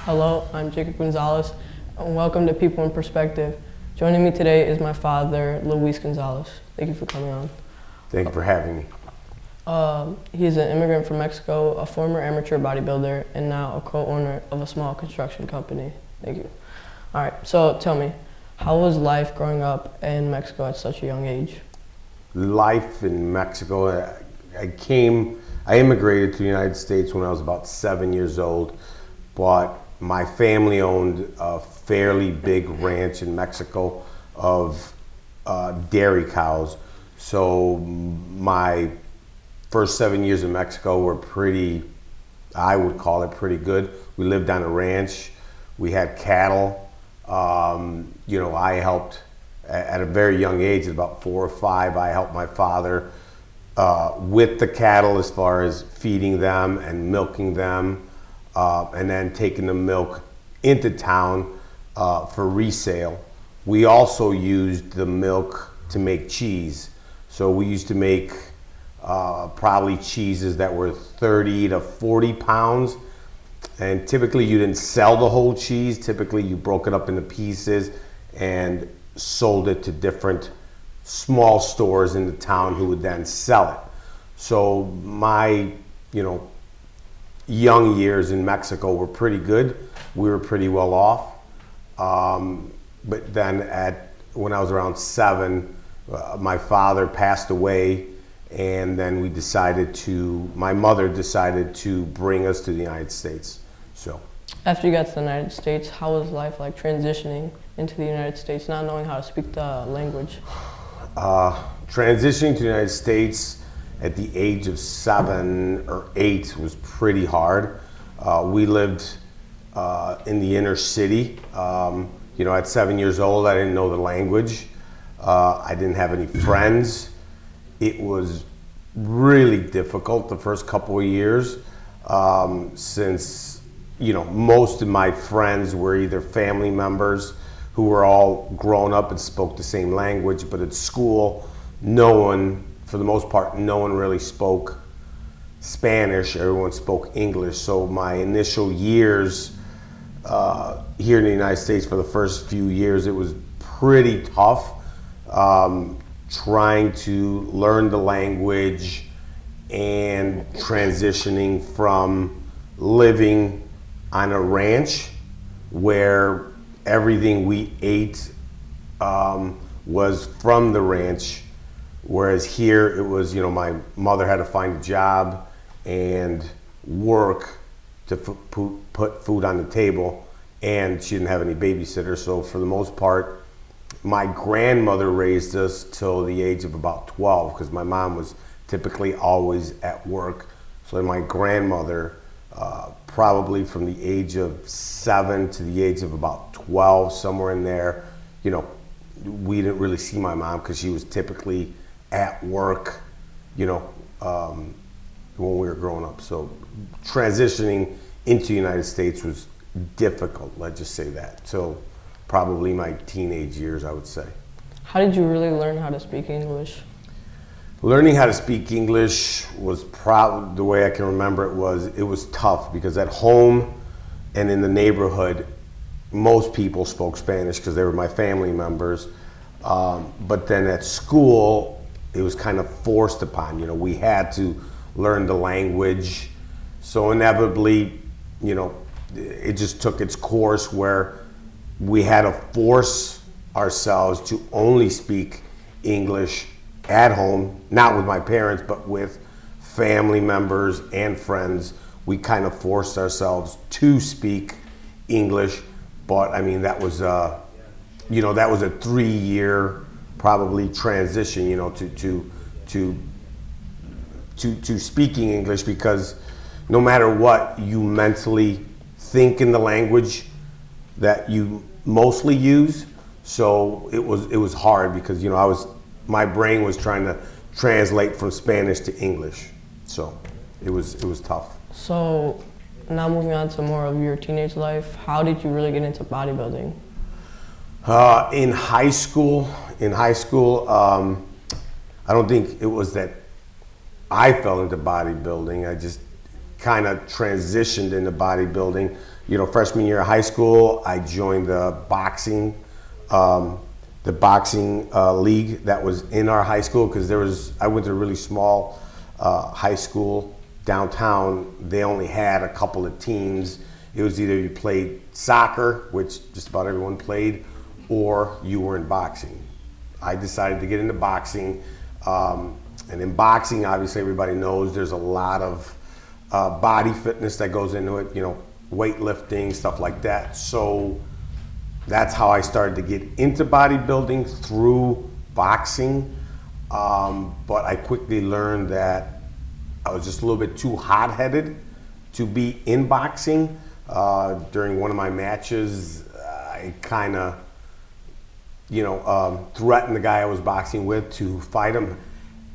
Hello, I'm Jacob Gonzalez, and welcome to People in Perspective. Joining me today is my father, Luis Gonzalez. Thank you for coming on. Thank you for having me. He's an immigrant from Mexico, a former amateur bodybuilder, and now a co-owner of a small construction company. Thank you. All right, so tell me, how was life growing up in Mexico at such a young age? Life in Mexico, I immigrated to the United States when I was about 7 years old, but my family owned a fairly big ranch in Mexico of dairy cows. So my first 7 years in Mexico were I would call it pretty good. We lived on a ranch. We had cattle. I helped at a very young age, at about 4 or 5, I helped my father with the cattle as far as feeding them and milking them. And then taking the milk into town for resale. We also used the milk to make cheese. So we used to make probably cheeses that were 30 to 40 pounds. And typically you didn't sell the whole cheese. Typically you broke it up into pieces and sold it to different small stores in the town who would then sell it. So my, young years in Mexico were pretty good. We were pretty well off. But then when I was around 7, my father passed away, and then my mother decided to bring us to the United States. So After you got to the United States, how was life like transitioning into the United States, not knowing how to speak the language? Transitioning to the United States at the age of 7 or 8 was pretty hard. We lived in the inner city. At 7 years old, I didn't know the language. I didn't have any friends. It was really difficult the first couple of years since, most of my friends were either family members who were all grown up and spoke the same language, but at school, for the most part, no one really spoke Spanish. Everyone spoke English. So my initial years here in the United States, for the first few years, it was pretty tough trying to learn the language and transitioning from living on a ranch where everything we ate was from the ranch. Whereas here it was, my mother had to find a job and work to put food on the table, and she didn't have any babysitters. So for the most part, my grandmother raised us till the age of about 12, because my mom was typically always at work. So my grandmother, probably from the age of 7 to the age of about 12, somewhere in there, we didn't really see my mom because she was typically at work, when we were growing up. So transitioning into the United States was difficult, let's just say that. So probably my teenage years, I would say. How did you really learn how to speak English? Learning how to speak English was probably, the way I can remember it was tough, because at home and in the neighborhood, most people spoke Spanish because they were my family members. But then at school, it was kind of forced upon. We had to learn the language. So inevitably, it just took its course where we had to force ourselves to only speak English at home, not with my parents, but with family members and friends. We kind of forced ourselves to speak English, but I mean, that was a 3-year probably transition, to speaking English, because no matter what, you mentally think in the language that you mostly use. So it was hard, because my brain was trying to translate from Spanish to English. So it was tough. So now moving on to more of your teenage life, how did you really get into bodybuilding? In high school, I don't think it was that I fell into bodybuilding. I just kind of transitioned into bodybuilding. You know, freshman year of high school, I joined the boxing league that was in our high school, because I went to a really small high school downtown. They only had a couple of teams. It was either you played soccer, which just about everyone played, or you were in boxing. I decided to get into boxing. And in boxing, obviously everybody knows there's a lot of body fitness that goes into it, you know, weightlifting, stuff like that. So that's how I started to get into bodybuilding, through boxing. But I quickly learned that I was just a little bit too hot-headed to be in boxing. During one of my matches, I kind of, threatened the guy I was boxing with to fight him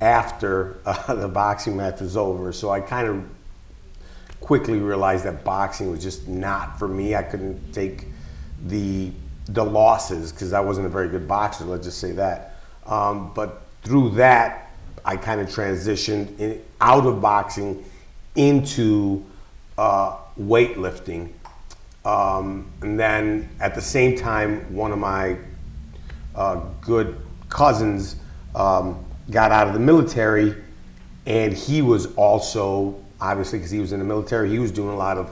after the boxing match was over. So I kind of quickly realized that boxing was just not for me. I couldn't take the losses, because I wasn't a very good boxer, let's just say that. But through that, I kind of transitioned out of boxing into weightlifting. And then at the same time, one of my good cousins got out of the military, and he was also, obviously because he was in the military, he was doing a lot of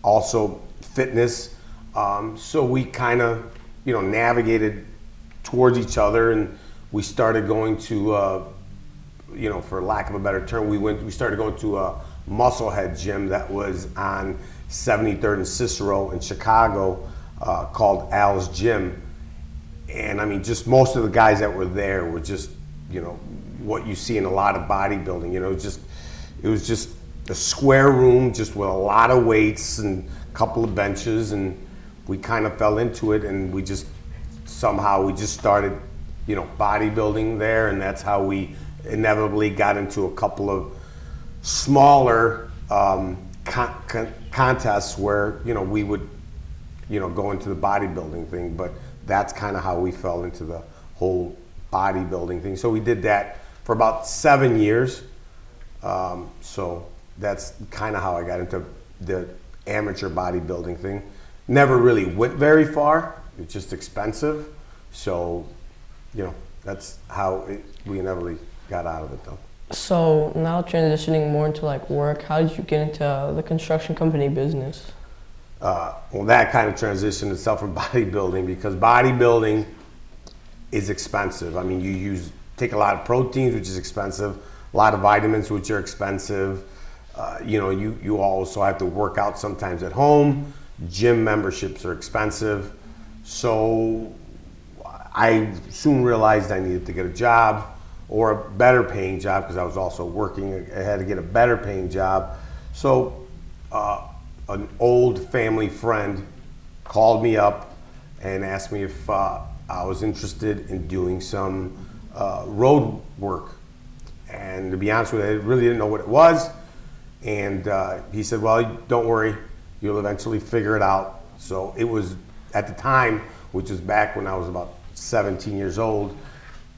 also fitness. So we kind of, navigated towards each other, and we started going to, for lack of a better term, we started going to a Musclehead gym that was on 73rd and Cicero in Chicago, called Al's Gym. And I mean, just most of the guys that were there were just, what you see in a lot of bodybuilding. It was just a square room, just with a lot of weights and a couple of benches, and we kind of fell into it, and we just started, bodybuilding there, and that's how we inevitably got into a couple of smaller contests where, we would, go into the bodybuilding thing. But that's kind of how we fell into the whole bodybuilding thing. So we did that for about 7 years. So that's kind of how I got into the amateur bodybuilding thing. Never really went very far. It's just expensive. So, that's how we inevitably got out of it, though. So now transitioning more into like work, how did you get into the construction company business? Well, that kind of transitioned itself from bodybuilding, because bodybuilding is expensive. I mean, you take a lot of proteins, which is expensive, a lot of vitamins, which are expensive. You also have to work out sometimes at home. Gym memberships are expensive. So I soon realized I needed to get a job, or a better paying job, because I was also working. I had to get a better paying job. So an old family friend called me up and asked me if I was interested in doing some road work. And to be honest with you, I really didn't know what it was. And he said, well, don't worry, you'll eventually figure it out. So it was, at the time, which was back when I was about 17 years old,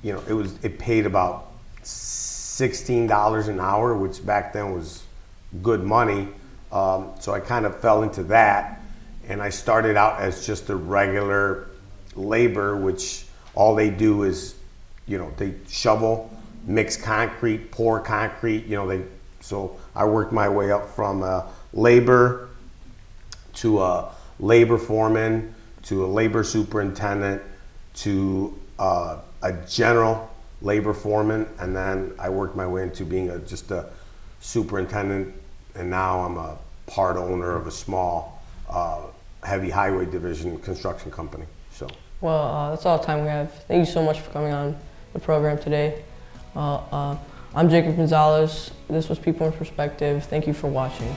it paid about $16 an hour, which back then was good money. So I kind of fell into that, and I started out as just a regular labor, which all they do is, they shovel, mix concrete, pour concrete, so I worked my way up from a labor to a labor foreman to a labor superintendent to a general labor foreman, and then I worked my way into being just a superintendent, and now I'm a part owner of a small heavy highway division construction company. So. Well, that's all the time we have. Thank you so much for coming on the program today. I'm Jacob Gonzalez. This was People in Perspective. Thank you for watching.